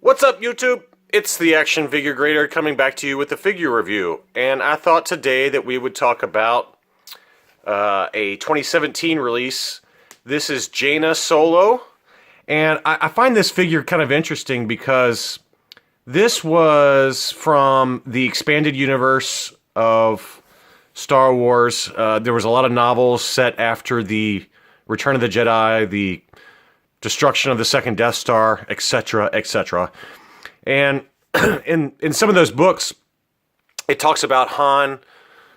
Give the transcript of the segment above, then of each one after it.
What's up, YouTube? It's the Action Figure Grader coming back to you with a figure review. And I thought today that we would talk about a 2017 release. This is Jaina Solo. And I find this figure kind of interesting because this was from the expanded universe of Star Wars. There was a lot of novels set after the Return of the Jedi, the destruction of the second Death Star, etc., etc. And in some of those books, it talks about Han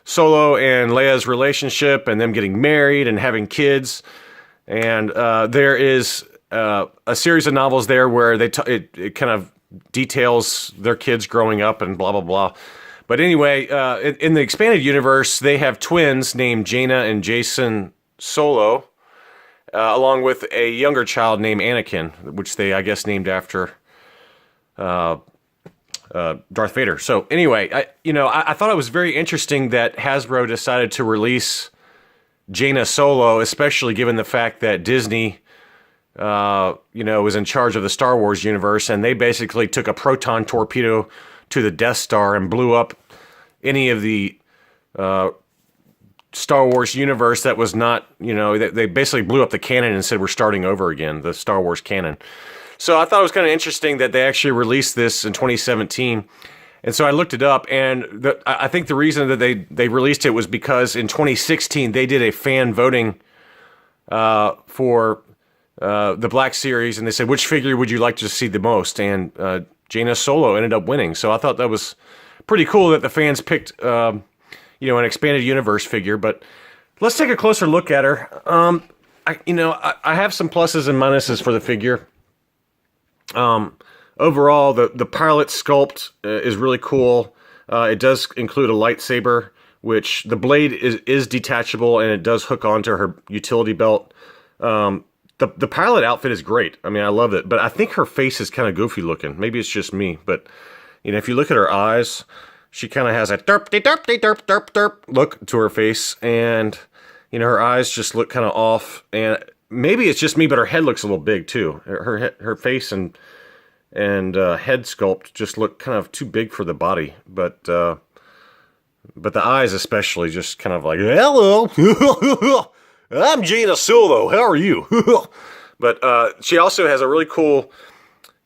Solo and Leia's relationship and them getting married and having kids. And there is a series of novels there where it kind of details their kids growing up and blah, blah, blah. But anyway, in the expanded universe, they have twins named Jaina and Jason Solo, along with a younger child named Anakin, which they, I guess, named after Darth Vader. So anyway, I thought it was very interesting that Hasbro decided to release Jaina Solo, especially given the fact that Disney, was in charge of the Star Wars universe, and they basically took a proton torpedo to the Death Star and blew up any of the Star Wars universe that was not, they basically blew up the canon and said we're starting over again, the Star Wars canon. So I thought it was kind of interesting that they actually released this in 2017. And so I looked it up, and I think the reason that they released it was because in 2016 they did a fan voting for the Black Series, and they said, which figure would you like to see the most? And Jaina Solo ended up winning. So I thought that was pretty cool that the fans picked an expanded universe figure. But let's take a closer look at her. I have some pluses and minuses for the figure. Overall, the pilot sculpt is really cool. It does include a lightsaber, which the blade is detachable, and it does hook onto her utility belt. The pilot outfit is great. I mean, I love it, but I think her face is kind of goofy looking. Maybe it's just me, but if you look at her eyes, she kind of has a derp look to her face, and her eyes just look kind of off. And maybe it's just me, but her head looks a little big too. Her face and head sculpt just look kind of too big for the body, but the eyes especially just kind of like, hello, I'm Jaina Solo, how are you? But she also has a really cool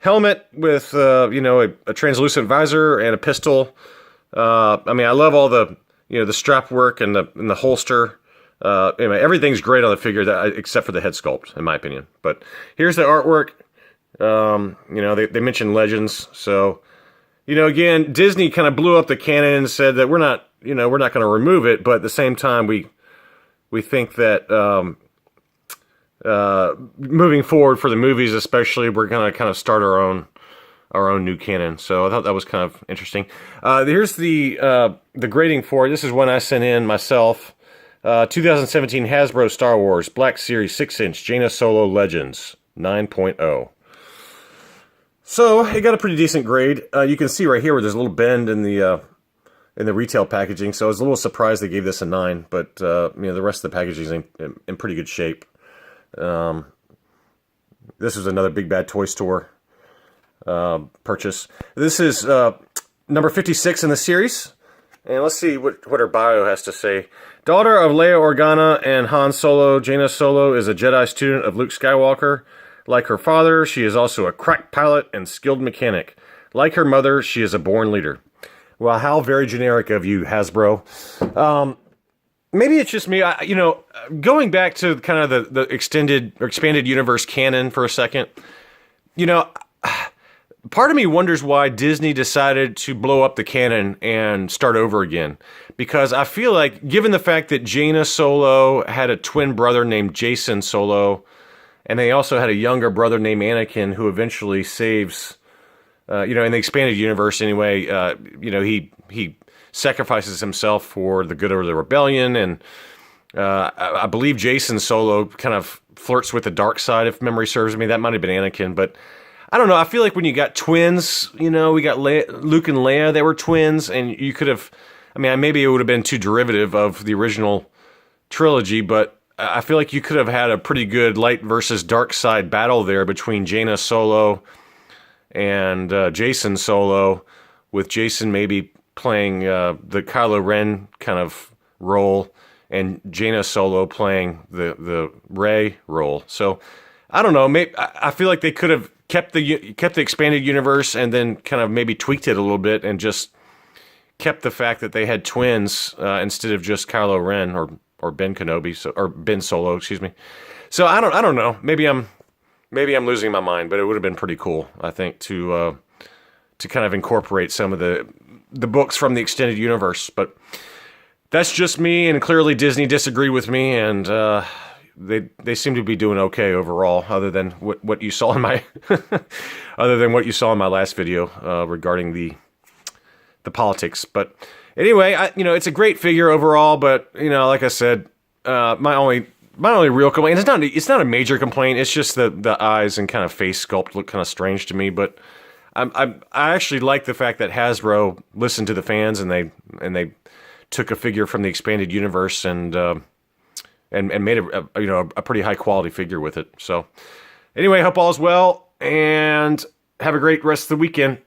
helmet with a translucent visor and a pistol. I love all the the strap work and the holster. Anyway, everything's great on the figure except for the head sculpt, in my opinion. But here's the artwork. They mentioned Legends, so again, Disney kind of blew up the canon and said that we're not going to remove it, but at the same time we think that moving forward for the movies, especially, we're going to kind of start our own new canon. So I thought that was kind of interesting. Here's the grading for it. This is one I sent in myself. 2017 Hasbro Star Wars Black Series 6-inch Jaina Solo Legends 9.0. So it got a pretty decent grade. You can see right here where there's a little bend in the retail packaging. So I was a little surprised they gave this a 9, but the rest of the packaging is in pretty good shape. This was another Big Bad Toy Store purchase. This is number 56 in the series. And let's see what her bio has to say. Daughter of Leia Organa and Han Solo, Jaina Solo is a Jedi student of Luke Skywalker. Like her father, she is also a crack pilot and skilled mechanic. Like her mother, she is a born leader. Well, how very generic of you, Hasbro. Maybe it's just me. Going back to kind of the extended or expanded universe canon for a second, part of me wonders why Disney decided to blow up the canon and start over again. Because I feel like, given the fact that Jaina Solo had a twin brother named Jason Solo, and they also had a younger brother named Anakin who eventually saves, in the expanded universe anyway, he sacrifices himself for the good of the rebellion, and I believe Jason Solo kind of flirts with the dark side, if memory serves me. That might have been Anakin, but I don't know. I feel like when you got twins, we got Luke and Leia, they were twins, and you could have, maybe it would have been too derivative of the original trilogy, but I feel like you could have had a pretty good light versus dark side battle there between Jaina Solo and Jason Solo, with Jason maybe playing the Kylo Ren kind of role, and Jaina Solo playing the Rey role. So I don't know. Maybe I feel like they could have kept the expanded universe and then kind of maybe tweaked it a little bit and just kept the fact that they had twins instead of just Kylo Ren or Ben Kenobi, or Ben Solo, excuse me. So I don't know. Maybe I'm losing my mind, but it would have been pretty cool, I think, to kind of incorporate some of the books from the extended universe. But that's just me, and clearly Disney disagreed with me, and they seem to be doing okay overall, other than what you saw in my last video regarding the politics. But anyway, it's a great figure overall. But like I said, my only real complaint, it's not a major complaint. It's just the eyes and kind of face sculpt look kind of strange to me. But I actually like the fact that Hasbro listened to the fans and they took a figure from the expanded universe and made a pretty high quality figure with it. So anyway, hope all is well, and have a great rest of the weekend.